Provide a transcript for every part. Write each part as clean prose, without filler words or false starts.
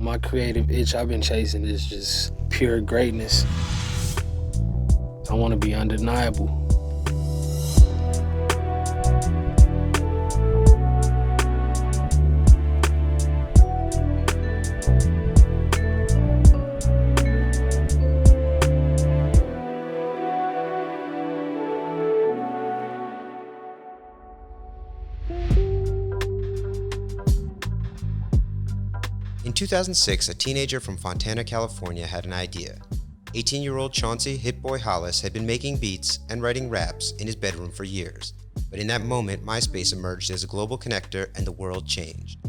My creative itch I've been chasing is just pure greatness. I want to be undeniable. In 2006, a teenager from Fontana, California had an idea. 18-year-old Chauncy Hit Boy Hollis had been making beats and writing raps in his bedroom for years. But in that moment, Myspace emerged as a global connector and the world changed.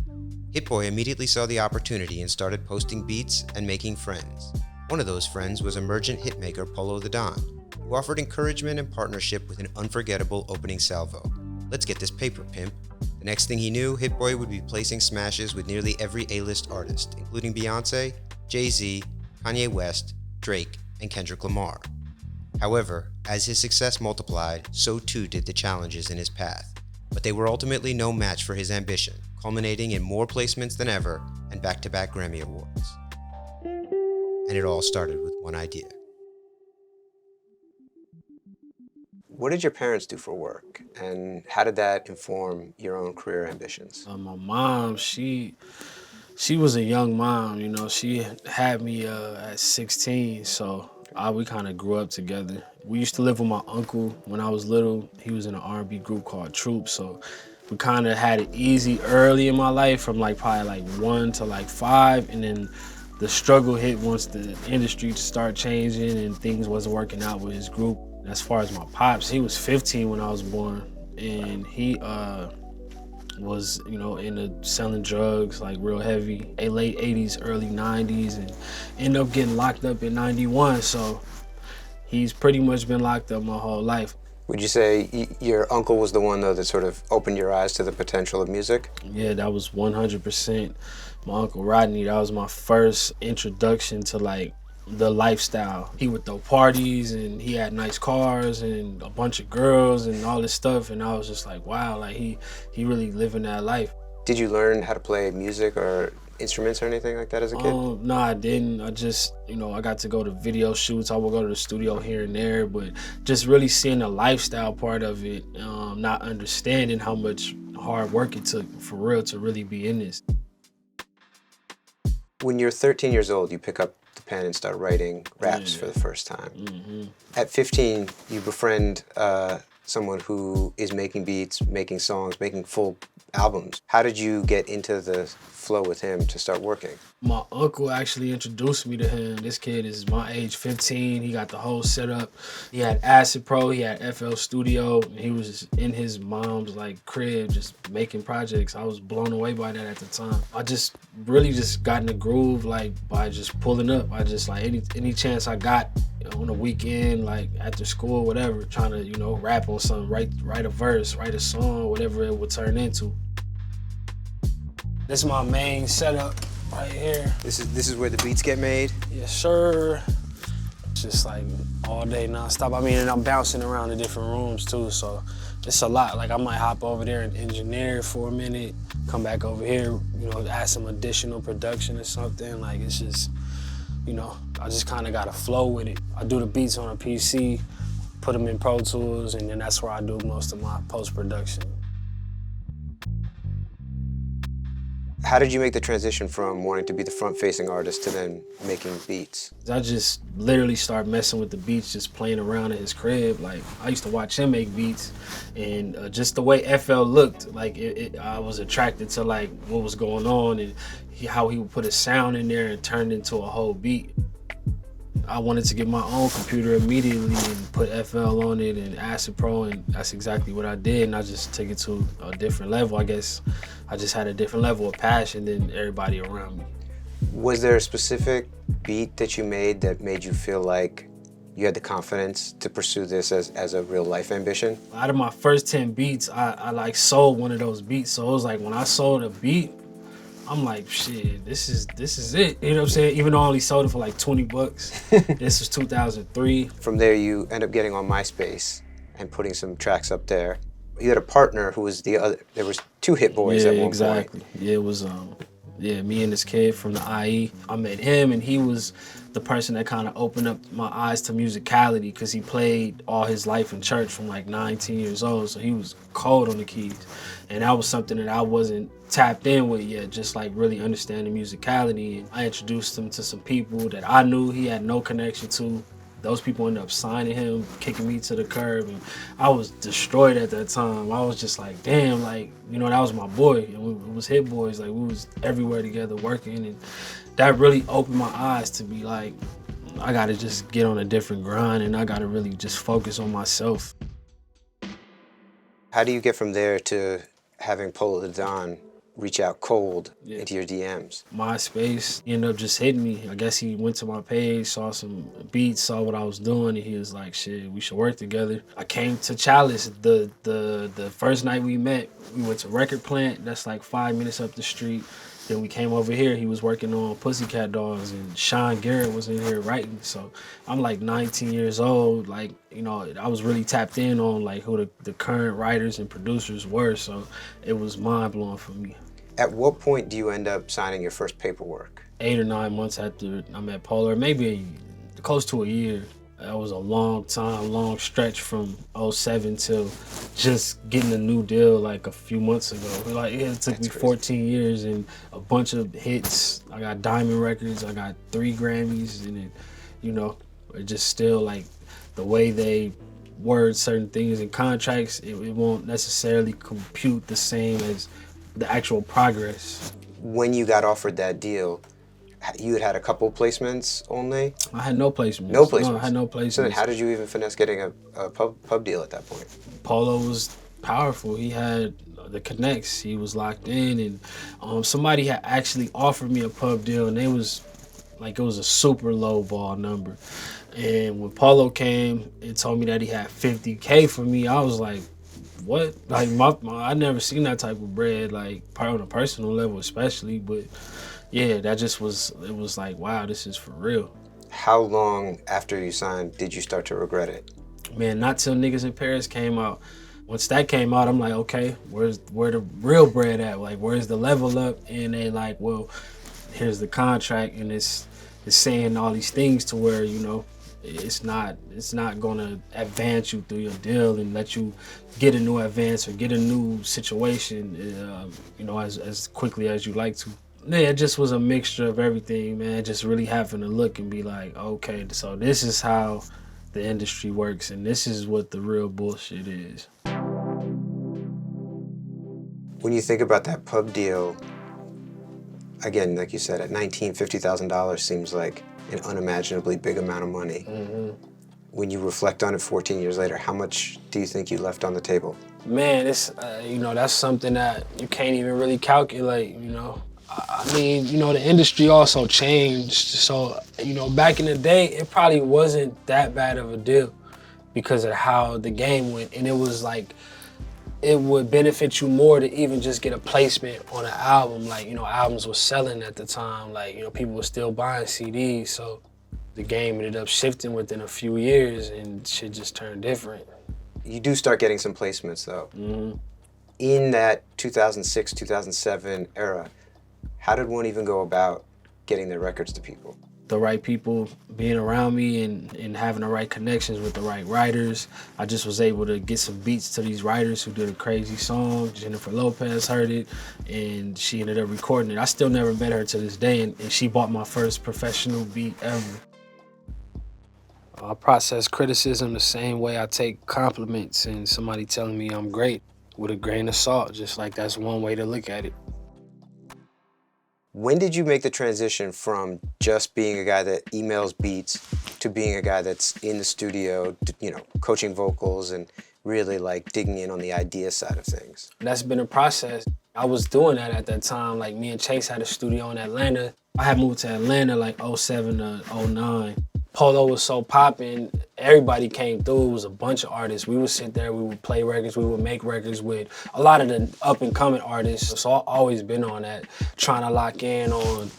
Hit Boy immediately saw the opportunity and started posting beats and making friends. One of those friends was emergent hitmaker Polo Da Don, who offered encouragement and partnership with an unforgettable opening salvo. Let's get this paper, pimp. The next thing he knew, Hit Boy would be placing smashes with nearly every A-list artist, including Beyonce, Jay-Z, Kanye West, Drake, and Kendrick Lamar. However, as his success multiplied, so too did the challenges in his path. But they were ultimately no match for his ambition, culminating in more placements than ever and back-to-back Grammy Awards. And it all started with one idea. What did your parents do for work, and how did that inform your own career ambitions? My mom, she was a young mom, you know. She had me at 16, so we kind of grew up together. We used to live with my uncle when I was little. He was in an R&B group called Troop, so we kind of had it easy early in my life from probably 1 to 5, and then the struggle hit once the industry started changing and things wasn't working out with his group. As far as my pops, he was 15 when I was born, and he was, into selling drugs, real heavy, late 80s, early 90s, and ended up getting locked up in 91, so he's pretty much been locked up my whole life. Would you say your uncle was the one, though, that sort of opened your eyes to the potential of music? Yeah, that was 100% my Uncle Rodney. That was my first introduction to, the lifestyle. He would throw parties and he had nice cars and a bunch of girls and all this stuff, and I was just like, wow, he really living that life. Did you learn how to play music or instruments or anything like that as a kid? No, I didn't. I just, I got to go to video shoots. I would go to the studio here and there, but just really seeing the lifestyle part of it, not understanding how much hard work it took for real to really be in this. When you're 13 years old, you pick up the pen and start writing raps for the first time. Mm-hmm. At 15, you befriend someone who is making beats, making songs, making full albums. How did you get into the flow with him to start working? My uncle actually introduced me to him. This kid is my age, 15. He got the whole setup. He had Acid Pro, he had FL Studio, and he was in his mom's crib just making projects. I was blown away by that at the time. I just really just got in the groove by just pulling up. I just any chance I got on the weekend, after school, whatever, trying to, rap on something, write a verse, write a song, whatever it would turn into. This is my main setup right here. This is where the beats get made? Yes, sir. It's just all day nonstop. And I'm bouncing around the different rooms too, so it's a lot. I might hop over there and engineer for a minute, come back over here, add some additional production or something. It's just, I just kind of got to flow with it. I do the beats on a PC, put them in Pro Tools, and then that's where I do most of my post-production. How did you make the transition from wanting to be the front-facing artist to then making beats? I just literally started messing with the beats, just playing around in his crib. I used to watch him make beats, and just the way FL looked, I was attracted to what was going on and how he would put a sound in there and turn it into a whole beat. I wanted to get my own computer immediately and put FL on it and Acid Pro, and that's exactly what I did, and I just took it to a different level. I guess I just had a different level of passion than everybody around me. Was there a specific beat that you made that made you feel like you had the confidence to pursue this as a real life ambition? Out of my first 10 beats, I sold one of those beats, so it was when I sold a beat, I'm like, shit, this is it. You know what I'm saying? Even though I only sold it for $20. This was 2003. From there, you end up getting on Myspace and putting some tracks up there. You had a partner who was the other. There was two Hit Boys at one point. Yeah, exactly. Yeah, it was Yeah, me and this kid from the IE. I met him, and he was the person that kind of opened up my eyes to musicality because he played all his life in church from like 19 years old, so he was cold on the keys. And that was something that I wasn't tapped in with yet, just like really understanding musicality. And I introduced him to some people that I knew he had no connection to. Those people ended up signing him, kicking me to the curb, and I was destroyed at that time. I was just like, damn, like, you know, that was my boy, and we was hit boys, like, we was everywhere together working, and that really opened my eyes to be like, I gotta just get on a different grind, and I gotta really just focus on myself. How do you get from there to having Polo Da Don reach out cold into your DMs? Myspace, he ended up just hitting me. I guess he went to my page, saw some beats, saw what I was doing, and he was like, shit, we should work together. I came to Chalice the first night we met. We went to Record Plant, that's like 5 minutes up the street. Then we came over here, he was working on Pussycat Dolls, and Sean Garrett was in here writing. So I'm like 19 years old, like, you know, I was really tapped in on like who the current writers and producers were, so it was mind blowing for me. At what point do you end up signing your first paperwork? 8 or 9 months after I met Polar, maybe close to a year. That was a long time, long stretch from '07 till just getting a new deal like a few months ago. Like it took me 14 years and a bunch of hits. I got diamond records, I got 3 Grammys, and it, you know, it just still like the way they word certain things in contracts, it won't necessarily compute the same as the actual progress. When you got offered that deal, you had a couple placements only? I had no placements. No placements? No, I had no placements. So then how did you even finesse getting a pub deal at that point? Polo was powerful. He had the connects. He was locked in, and somebody had actually offered me a pub deal, and it was a super low ball number. And when Polo came and told me that he had 50K for me, I was like, what? Like I never seen that type of bread, like on a personal level especially, but yeah, that just was, it was like, wow, this is for real. How long after you signed did you start to regret it? Man, not till Niggas in Paris came out. Once that came out, I'm like, okay, where the real bread at? Like, where's the level up? And they like, well, here's the contract, and it's saying all these things to where, you know, it's not gonna advance you through your deal and let you get a new advance or get a new situation, you know, as quickly as you like to. Yeah, it just was a mixture of everything, man. Just really having to look and be like, okay, so this is how the industry works, and this is what the real bullshit is. When you think about that pub deal, again, like you said, at 19, $50,000 seems like an unimaginably big amount of money. Mm-hmm. When you reflect on it 14 years later, how much do you think you left on the table? Man, it's, you know, that's something that you can't even really calculate, you know. I mean, you know, the industry also changed. So, you know, back in the day, it probably wasn't that bad of a deal because of how the game went. And it was like, it would benefit you more to even just get a placement on an album. Like, you know, albums were selling at the time. Like, you know, people were still buying CDs. So the game ended up shifting within a few years and shit just turned different. You do start getting some placements though. Mm-hmm. In that 2006, 2007 era, how did one even go about getting their records to people? The right people being around me and having the right connections with the right writers. I just was able to get some beats to these writers who did a crazy song. Jennifer Lopez heard it, and she ended up recording it. I still never met her to this day, and she bought my first professional beat ever. I process criticism the same way I take compliments and somebody telling me I'm great, with a grain of salt, just like that's one way to look at it. When did you make the transition from just being a guy that emails beats to being a guy that's in the studio, you know, coaching vocals and really like digging in on the idea side of things? That's been a process. I was doing that at that time. Like, me and Chase had a studio in Atlanta. I had moved to Atlanta like '07 to '09. Polo was so popping, everybody came through. It was a bunch of artists. We would sit there, we would play records, we would make records with a lot of the up and coming artists. So I've always been on that, trying to lock in on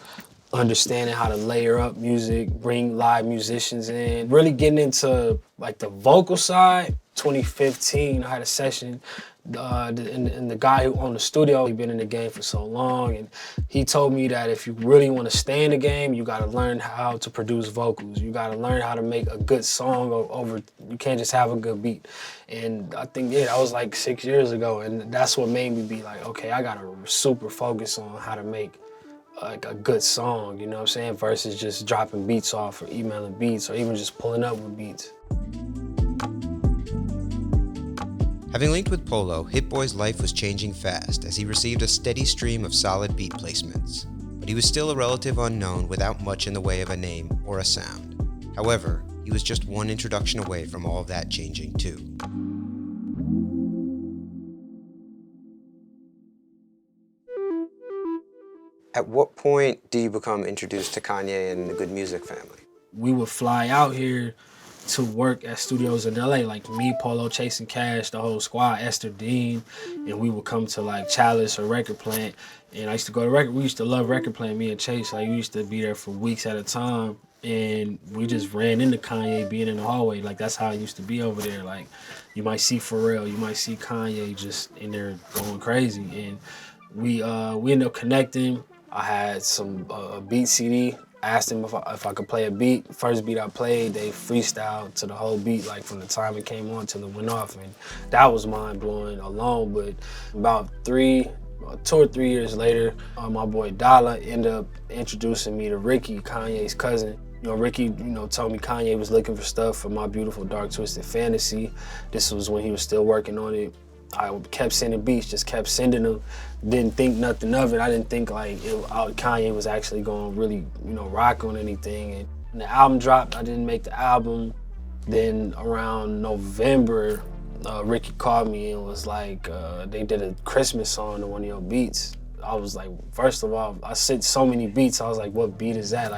understanding how to layer up music, bring live musicians in, really getting into like the vocal side. 2015, I had a session and the guy who owned the studio, he'd been in the game for so long, and he told me that if you really want to stay in the game, you got to learn how to produce vocals. You got to learn how to make a good song over. You can't just have a good beat. And I think that was like 6 years ago, and that's what made me be like, okay, I gotta super focus on how to make like a good song, you know what I'm saying, versus just dropping beats off or emailing beats or even just pulling up with beats. Having linked with Polo, Hit Boy's life was changing fast as he received a steady stream of solid beat placements. But he was still a relative unknown without much in the way of a name or a sound. However, he was just one introduction away from all of that changing too. At what point do you become introduced to Kanye and the Good Music family? We would fly out here to work at studios in LA, like me, Polo, Chasing Cash, the whole squad, Esther Dean, and we would come to like Chalice or Record Plant. And I used to go to we used to love Record Plant, me and Chase. Like we used to be there for weeks at a time, and we just ran into Kanye being in the hallway. Like that's how it used to be over there. Like you might see Pharrell, you might see Kanye just in there going crazy, and we ended up connecting. I had some beat CD. Asked him if I could play a beat. First beat I played, they freestyled to the whole beat, like from the time it came on till it went off, and that was mind blowing alone. But about 2 or 3 years later, my boy Dala ended up introducing me to Ricky, Kanye's cousin. You know, Ricky, told me Kanye was looking for stuff for My Beautiful Dark Twisted Fantasy. This was when he was still working on it. I kept sending beats, just kept sending them. Didn't think nothing of it. I didn't think like Kanye was actually going to really, rock on anything. And when the album dropped, I didn't make the album. Then around November, Ricky called me and was like, they did a Christmas song to one of your beats. I was like, first of all, I sent so many beats. I was like, what beat is that?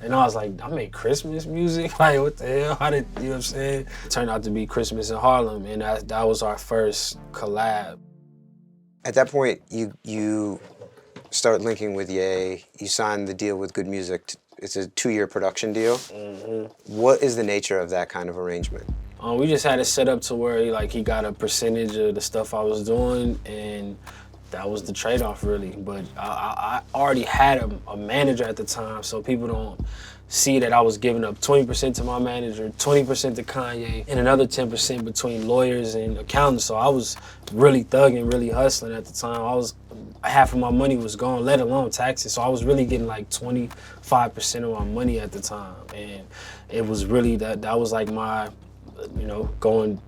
And I was like, I make Christmas music? Like, what the hell? How did, you know what I'm saying? It turned out to be Christmas in Harlem, and that was our first collab. At that point, you start linking with Ye. You signed the deal with Good Music. It's a 2-year production deal. Mm-hmm. What is the nature of that kind of arrangement? We just had it set up to where he got a percentage of the stuff I was doing, and that was the trade-off, really. But I already had a manager at the time, so people don't see that I was giving up 20% to my manager, 20% to Kanye, and another 10% between lawyers and accountants. So I was really thugging, really hustling at the time. Half of my money was gone, let alone taxes. So I was really getting like 25% of my money at the time. And it was really, that was like my,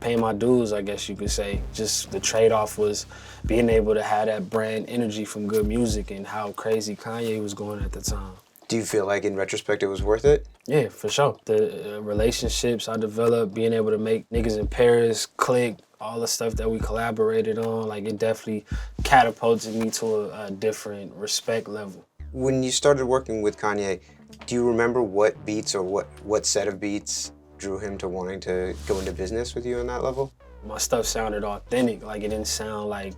paying my dues, I guess you could say. Just the trade-off was being able to have that brand energy from Good Music and how crazy Kanye was going at the time. Do you feel like in retrospect it was worth it? Yeah, for sure. The relationships I developed, being able to make niggas in Paris click, all the stuff that we collaborated on, like it definitely catapulted me to a different respect level. When you started working with Kanye, do you remember what beats or what set of beats drew him to wanting to go into business with you on that level? My stuff sounded authentic. Like it didn't sound like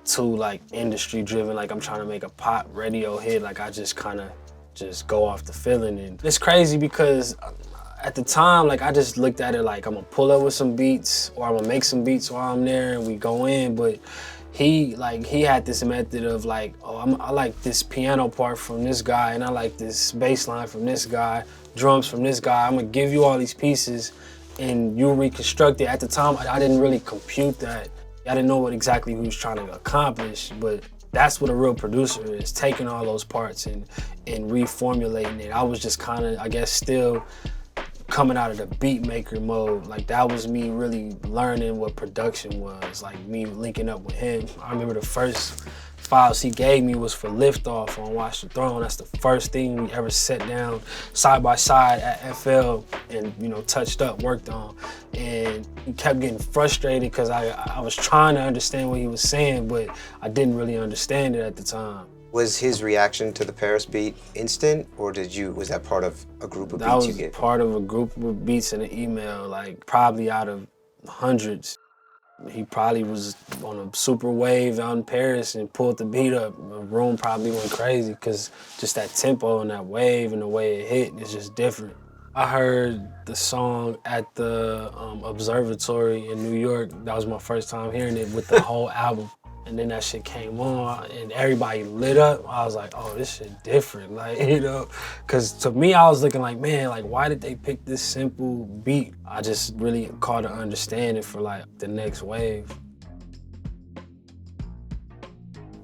too like industry driven, like I'm trying to make a pop radio hit. Like I just kind of just go off the feeling. And it's crazy because at the time, like I just looked at it like I'm gonna pull up with some beats or I'm gonna make some beats while I'm there and we go in. But he had this method of like, I like this piano part from this guy and I like this bass line from this guy, drums from this guy. I'm gonna give you all these pieces and you reconstruct it. At the time, I didn't really compute that. I didn't know what exactly he was trying to accomplish, but that's what a real producer is, taking all those parts and reformulating it. I was just kind of, I guess, still coming out of the beat maker mode. Like that was me really learning what production was, like me linking up with him. I remember the first files he gave me was for Liftoff on Watch the Throne. That's the first thing we ever sat down side by side at FL and touched up, worked on. And he kept getting frustrated because I was trying to understand what he was saying, but I didn't really understand it at the time. Was his reaction to the Paris beat instant, or was that part of a group of beats you gave? That was part of a group of beats in an email, like probably out of hundreds. He probably was on a super wave out in Paris and pulled the beat up. The room probably went crazy because just that tempo and that wave and the way it hit is just different. I heard the song at the observatory in New York. That was my first time hearing it with the whole album. And then that shit came on and everybody lit up. I was like, oh, this shit different. Like, you know, cause to me, I was looking like, man, like why did they pick this simple beat? I just really caught an understanding for like the next wave.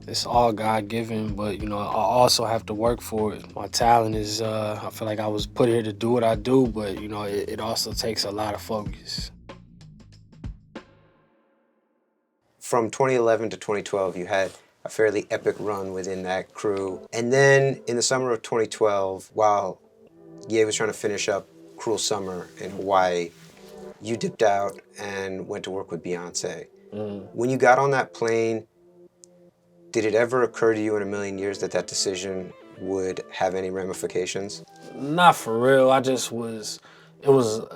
It's all God-given, but you know, I also have to work for it. My talent is, I feel like I was put here to do what I do, but you know, it also takes a lot of focus. From 2011 to 2012, you had a fairly epic run within that crew. And then in the summer of 2012, while Ye was trying to finish up Cruel Summer in Hawaii, you dipped out and went to work with Beyonce. When you got on that plane, did it ever occur to you in a million years that that decision would have any ramifications? Not for real.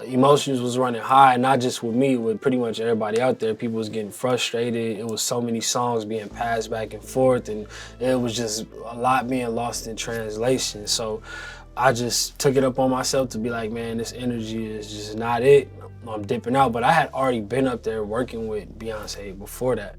Emotions was running high, not just with me, with pretty much everybody out there. People was getting frustrated. It was so many songs being passed back and forth, and it was just a lot being lost in translation. So I just took it up on myself to be like, man, this energy is just not it. I'm dipping out. But I had already been up there working with Beyonce before that.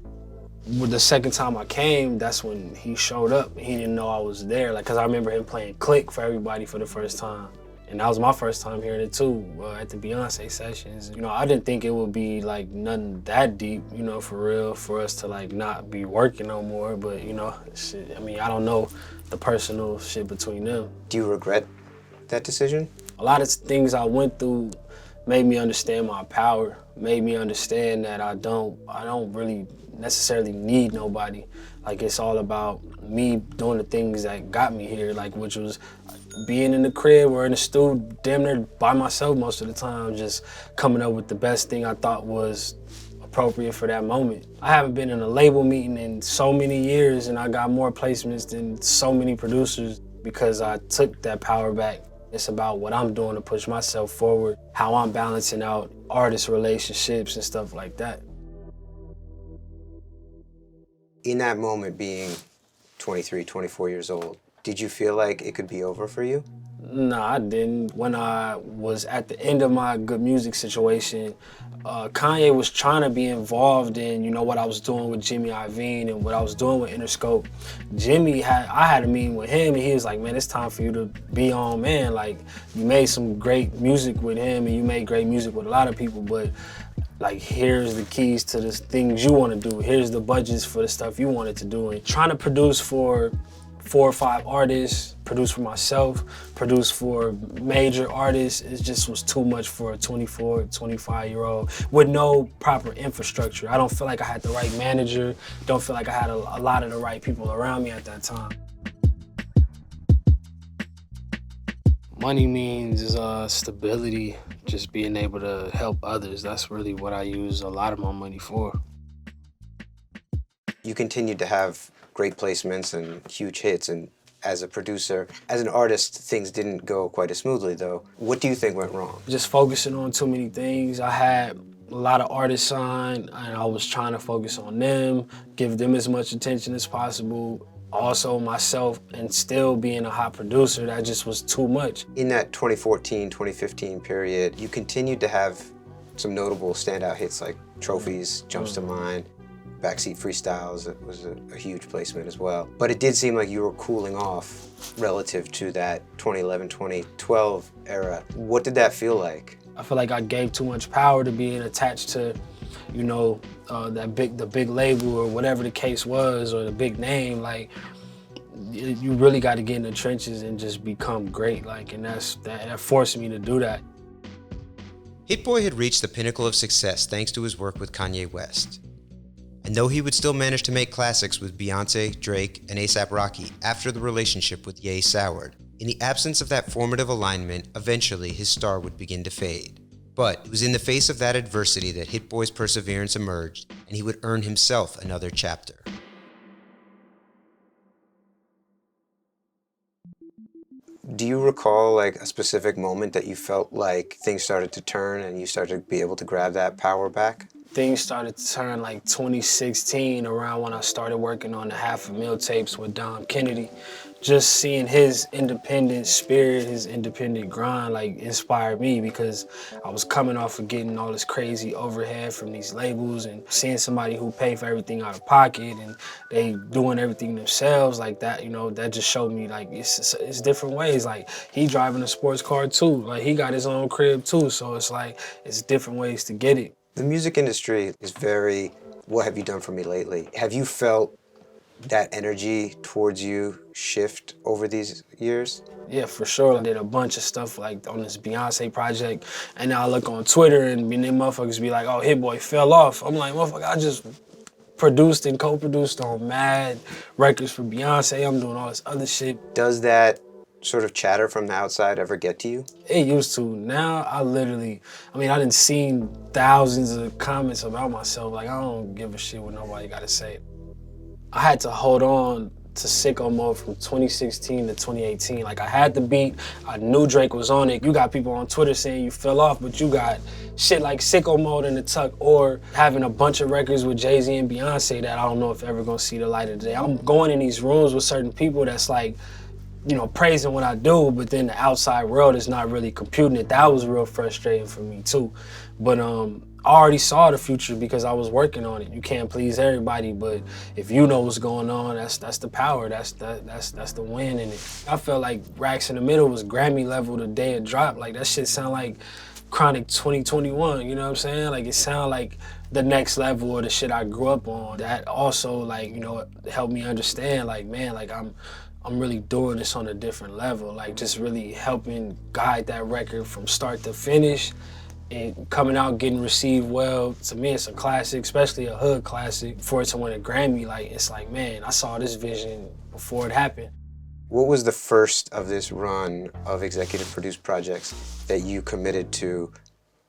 With the second time I came, that's when he showed up. He didn't know I was there, like, cause I remember him playing Click for everybody for the first time. And that was my first time hearing it too, at the Beyonce sessions. You know, I didn't think it would be like nothing that deep, you know, for real, for us to like not be working no more. But you know, shit, I mean, I don't know the personal shit between them. Do you regret that decision? A lot of things I went through made me understand my power, made me understand that I don't really necessarily need nobody. Like, it's all about me doing the things that got me here, like, which was being in the crib or in the studio damn near by myself most of the time, just coming up with the best thing I thought was appropriate for that moment. I haven't been in a label meeting in so many years, and I got more placements than so many producers because I took that power back. It's about what I'm doing to push myself forward, how I'm balancing out artist relationships and stuff like that. In that moment, being 23, 24 years old, did you feel like it could be over for you? No, I didn't. When I was at the end of my good music situation, Kanye was trying to be involved in, you know, what I was doing with Jimmy Iovine and what I was doing with Interscope. I had a meeting with him, and he was like, man, it's time for you to be on, man. Like, you made some great music with him, and you made great music with a lot of people, but like, here's the keys to the things you want to do. Here's the budgets for the stuff you wanted to do. And trying to produce for 4 or 5 artists, produce for myself, produce for major artists, it just was too much for a 24, 25-year-old with no proper infrastructure. I don't feel like I had the right manager, don't feel like I had a lot of the right people around me at that time. Money means stability, just being able to help others. That's really what I use a lot of my money for. You continued to have great placements and huge hits, and as a producer, as an artist, things didn't go quite as smoothly though. What do you think went wrong? Just focusing on too many things. I had a lot of artists signed, and I was trying to focus on them, give them as much attention as possible. Also myself, and still being a hot producer, that just was too much. In that 2014, 2015 period, you continued to have some notable standout hits like Trophies, jumps to mind. Backseat Freestyles, it was a huge placement as well. But it did seem like you were cooling off relative to that 2011, 2012 era. What did that feel like? I feel like I gave too much power to being attached to, you know, the big label or whatever the case was, or the big name. Like, you really got to get in the trenches and just become great. Like, and that forced me to do that. Hit Boy had reached the pinnacle of success thanks to his work with Kanye West. And though he would still manage to make classics with Beyonce, Drake, and A$AP Rocky after the relationship with Ye soured, in the absence of that formative alignment, eventually his star would begin to fade. But it was in the face of that adversity that Hit Boy's perseverance emerged, and he would earn himself another chapter. Do you recall like a specific moment that you felt like things started to turn and you started to be able to grab that power back? Things started to turn like 2016, around when I started working on the 500,000 tapes with Dom Kennedy. just seeing his independent spirit, his independent grind, like inspired me because I was coming off of getting all this crazy overhead from these labels and seeing somebody who paid for everything out of pocket and they doing everything themselves like that, you know, that just showed me like it's different ways. Like he driving a sports car too, like he got his own crib too. So it's like, it's different ways to get it. The music industry is very, what have you done for me lately? Have you felt that energy towards you shift over these years? Yeah, for sure. I did a bunch of stuff like on this Beyonce project, and now I look on Twitter and then motherfuckers be like, oh, Hit Boy fell off. I'm like, motherfucker, I just produced and co-produced on mad records for Beyonce. I'm doing all this other shit. Does that sort of chatter from the outside ever get to you? It used to. Now I done seen thousands of comments about myself. Like, I don't give a shit what nobody gotta say. I had to hold on to Sicko Mode from 2016 to 2018. Like, I had the beat, I knew Drake was on it. You got people on Twitter saying you fell off, but you got shit like Sicko Mode in the tuck, or having a bunch of records with Jay-Z and Beyonce that I don't know if ever gonna see the light of the day. I'm going in these rooms with certain people that's like, you know, praising what I do, but then the outside world is not really computing it. That was real frustrating for me too. But I already saw the future because I was working on it. You can't please everybody, but if you know what's going on, that's the power. That's the win in it. I felt like Racks in the Middle was Grammy level the day it dropped. Like, that shit sound like Chronic 2021, you know what I'm saying? Like, it sound like the next level of the shit I grew up on. That also, like, you know, helped me understand, like, man, like I'm really doing this on a different level. Like, just really helping guide that record from start to finish. And coming out, getting received well. To me, it's a classic, especially a hood classic. For it to win a Grammy, like, it's like, man, I saw this vision before it happened. What was the first of this run of executive produced projects that you committed to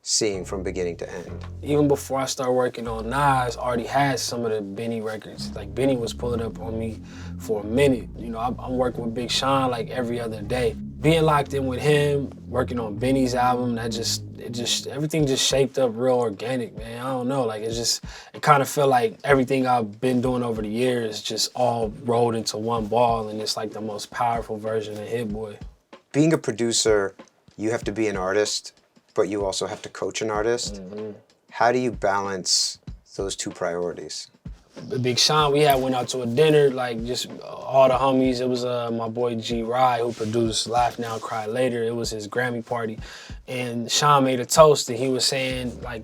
seeing from beginning to end? Even before I started working on Nas, I already had some of the Benny records. Like, Benny was pulling up on me for a minute. You know, I'm working with Big Sean like every other day. Being locked in with him, working on Benny's album, everything just shaped up real organic, man. I don't know, like, it kind of felt like everything I've been doing over the years just all rolled into one ball, and it's like the most powerful version of Hit Boy. Being a producer, you have to be an artist, but you also have to coach an artist. Mm-hmm. How do you balance those two priorities? Big Sean, we had went out to a dinner, like just all the homies. It was my boy G.O.O.D who produced Laugh Now, Cry Later. It was his Grammy party. And Sean made a toast and he was saying, like,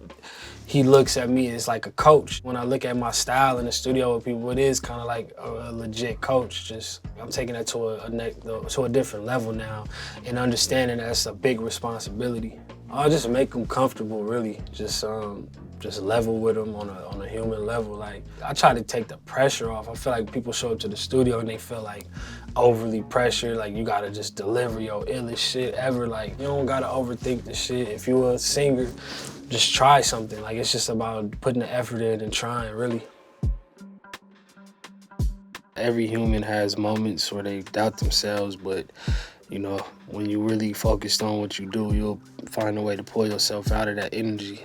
he looks at me as like a coach. When I look at my style in the studio with people, it is kind of like a legit coach. Just, I'm taking that to a different level now and understanding that's a big responsibility. I'll just make them comfortable, really. Just level with them on a human level. Like, I try to take the pressure off. I feel like people show up to the studio and they feel like overly pressured, like you gotta just deliver your illest shit ever. Like, you don't gotta overthink the shit. If you're a singer, just try something. Like, it's just about putting the effort in and trying, really. Every human has moments where they doubt themselves, but you know, when you're really focused on what you do, you'll find a way to pull yourself out of that energy.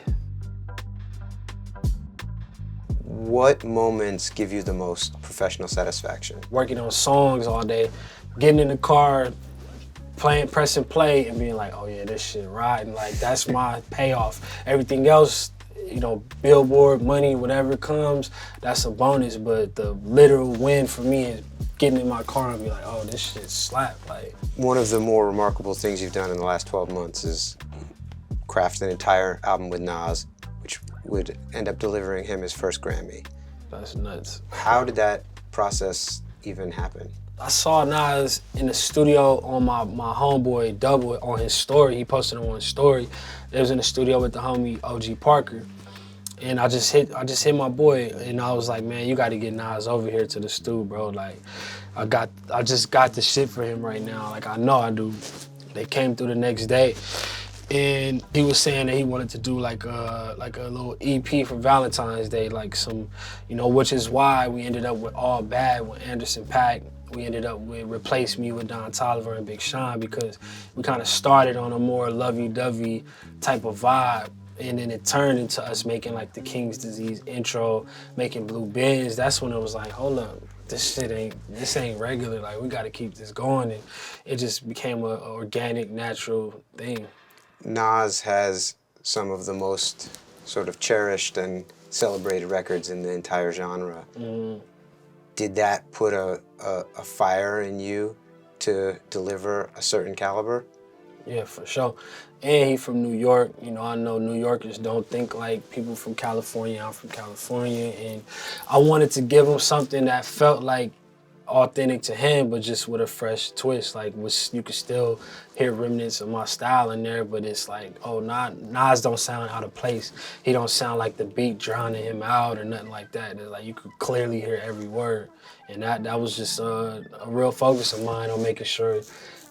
What moments give you the most professional satisfaction? Working on songs all day, getting in the car, pressing play, and being like, oh yeah, this shit riding. Like, that's my payoff. Everything else, you know, Billboard, money, whatever comes, that's a bonus. But the literal win for me is getting in my car and be like, oh, this shit slap. Like, one of the more remarkable things you've done in the last 12 months is craft an entire album with Nas, which would end up delivering him his first Grammy. That's nuts. How did that process even happen? I saw Nas in the studio on my homeboy Double on his story. He posted it on his story. They was in the studio with the homie OG Parker. And I just hit my boy, and I was like, man, you gotta get Nas over here to the stu, bro. Like, I just got the shit for him right now. Like, I know I do. They came through the next day. And he was saying that he wanted to do like a little EP for Valentine's Day, like some, you know, which is why we ended up with All Bad with Anderson .Paak. We ended up with Replace Me with Don Toliver and Big Sean, because we kind of started on a more lovey-dovey type of vibe. And then it turned into us making like the King's Disease intro, making Blue Benz. That's when it was like, hold up, this ain't regular. Like, we got to keep this going, and it just became a organic, natural thing. Nas has some of the most sort of cherished and celebrated records in the entire genre. Did that put a fire in you to deliver a certain caliber? Yeah, for sure. And he from New York. You know, I know New Yorkers don't think like people from California. I'm from California, and I wanted to give him something that felt like authentic to him, but just with a fresh twist. Like, you could still hear remnants of my style in there, but it's like, oh, Nas don't sound out of place. He don't sound like the beat drowning him out or nothing like that. It's like you could clearly hear every word, and that was just a real focus of mine on making sure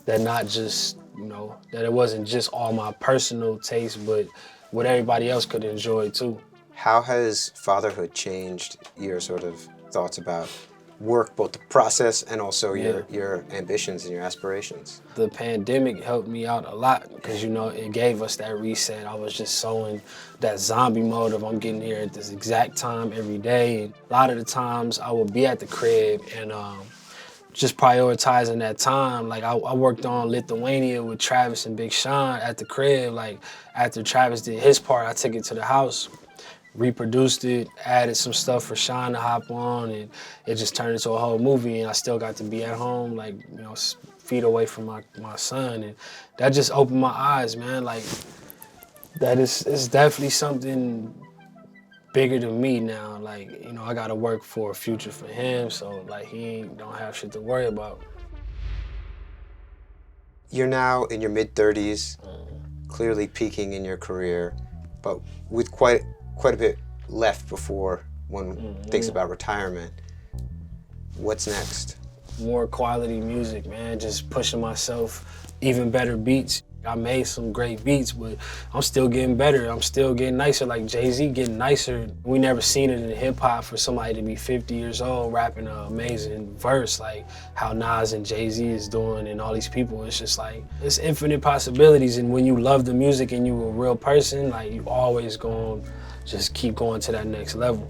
that not just, you know, that it wasn't just all my personal taste, but what everybody else could enjoy too. How has fatherhood changed your sort of thoughts about work, both the process and also your ambitions and your aspirations? The pandemic helped me out a lot because, you know, it gave us that reset. I was just so in that zombie mode of I'm getting here at this exact time every day. And a lot of the times I would be at the crib and just prioritizing that time. Like, I worked on Lithuania with Travis and Big Sean at the crib. Like, after Travis did his part, I took it to the house, reproduced it, added some stuff for Sean to hop on, and it just turned into a whole movie. And I still got to be at home, like, you know, feet away from my son. And that just opened my eyes, man. Like, it's definitely something bigger than me now. Like, you know, I gotta work for a future for him, so like he don't have shit to worry about. You're now in your mid-30s, clearly peaking in your career, but with quite a bit left before one thinks about retirement. What's next? More quality music, man. Just pushing myself, even better beats. I made some great beats, but I'm still getting better. I'm still getting nicer, like Jay-Z getting nicer. We never seen it in hip hop for somebody to be 50 years old rapping an amazing verse like how Nas and Jay-Z is doing and all these people. It's just like, it's infinite possibilities, and when you love the music and you a real person, like, you always gonna just keep going to that next level.